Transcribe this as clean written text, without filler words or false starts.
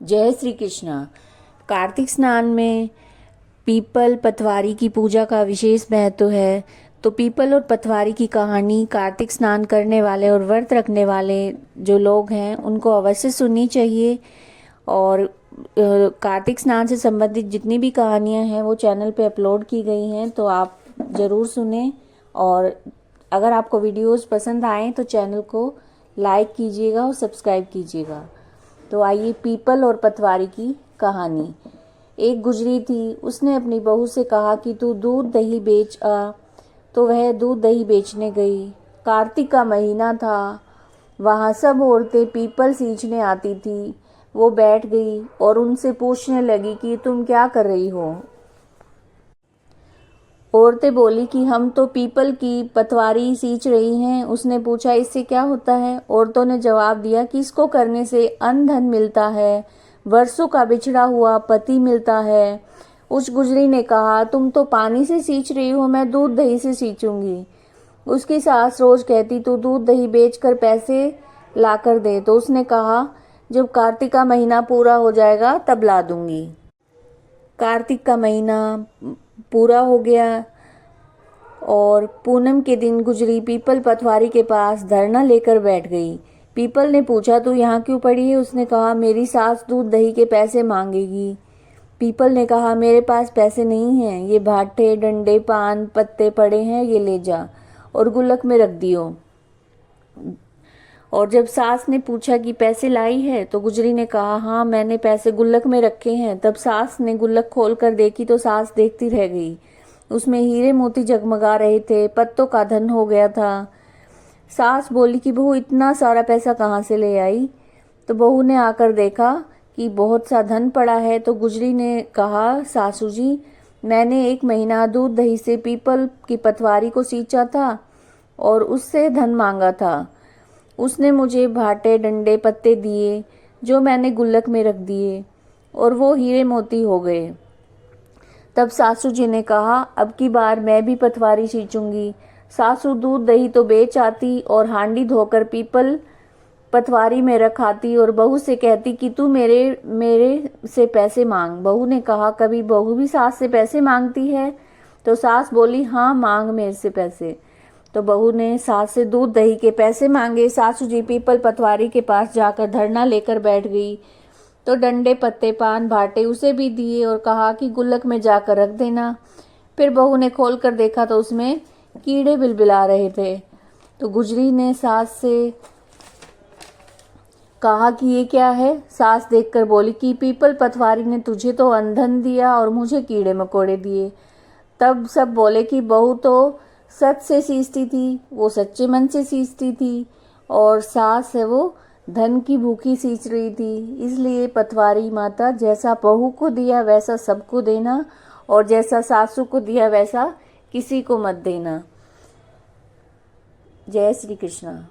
जय श्री कृष्णा। कार्तिक स्नान में पीपल पतवारी की पूजा का विशेष महत्व है। तो पीपल और पतवारी की कहानी कार्तिक स्नान करने वाले और व्रत रखने वाले जो लोग हैं उनको अवश्य सुननी चाहिए। और कार्तिक स्नान से संबंधित जितनी भी कहानियां हैं वो चैनल पे अपलोड की गई हैं, तो आप ज़रूर सुने। और अगर आपको वीडियोस पसंद आएँ तो चैनल को लाइक कीजिएगा और सब्सक्राइब कीजिएगा। तो आइए पीपल और पतवारी की कहानी। एक गुजरी थी, उसने अपनी बहू से कहा कि तू दूध दही बेच आ। तो वह दूध दही बेचने गई। कार्तिक का महीना था, वहाँ सब औरतें पीपल सींचने आती थी। वो बैठ गई और उनसे पूछने लगी कि तुम क्या कर रही हो। औरतें बोली कि हम तो पीपल की पतवारी सींच रही हैं। उसने पूछा इससे क्या होता है। औरतों ने जवाब दिया कि इसको करने से अन्न धन मिलता है, वर्षों का बिछड़ा हुआ पति मिलता है। उस गुजरी ने कहा तुम तो पानी से सींच रही हो, मैं दूध दही से सींचूंगी। उसकी सास रोज कहती तू दूध दही बेचकर पैसे ला कर दे। तो उसने कहा जब कार्तिक का महीना पूरा हो जाएगा तब ला दूंगी। कार्तिक का महीना पूरा हो गया और पूनम के दिन गुजरी पीपल पतवारी के पास धरना लेकर बैठ गई। पीपल ने पूछा तू यहाँ क्यों पड़ी है। उसने कहा मेरी सास दूध दही के पैसे मांगेगी। पीपल ने कहा मेरे पास पैसे नहीं हैं, ये भाटे डंडे पान पत्ते पड़े हैं, ये ले जा और गुल्लक में रख दियो। और जब सास ने पूछा कि पैसे लाई है तो गुजरी ने कहा हाँ मैंने पैसे गुल्लक में रखे हैं। तब सास ने गुल्लक खोल कर देखी तो सास देखती रह गई। उसमें हीरे मोती जगमगा रहे थे, पत्तों का धन हो गया था। सास बोली कि बहू इतना सारा पैसा कहाँ से ले आई। तो बहू ने आकर देखा कि बहुत सा धन पड़ा है। तो गुजरी ने कहा सासू जी मैंने 1 महीना दूध दही से पीपल की पतवारी को सींचा था और उससे धन मांगा था। उसने मुझे भाटे डंडे पत्ते दिए जो मैंने गुल्लक में रख दिए और वो हीरे मोती हो गए। तब सासू जी ने कहा अब की बार मैं भी पतवारी सींचूंगी। सासू दूध दही तो बेच आती और हांडी धोकर पीपल पतवारी में रखाती और बहू से कहती कि तू मेरे से पैसे मांग। बहू ने कहा कभी बहू भी सास से पैसे मांगती है। तो सास बोली हाँ मांग मेरे से पैसे। तो बहू ने सास से दूध दही के पैसे मांगे। सासू जी पीपल पतवारी के पास जाकर धरना लेकर बैठ गई। तो डंडे पत्ते पान भाटे उसे भी दिए और कहा कि गुल्लक में जाकर रख देना। फिर बहू ने खोल कर देखा तो उसमें कीड़े बिलबिला रहे थे। तो गुजरी ने सास से कहा कि ये क्या है। सास देखकर बोली कि पीपल पतवारी ने तुझे तो अंधन दिया और मुझे कीड़े मकोड़े दिए। तब सब बोले कि बहू तो सच से सींचती थी, वो सच्चे मन से सींचती थी और सास है वो धन की भूखी सींच रही थी। इसलिए पतवारी माता जैसा बहू को दिया वैसा सबको देना और जैसा सासू को दिया वैसा किसी को मत देना। जय श्री कृष्णा।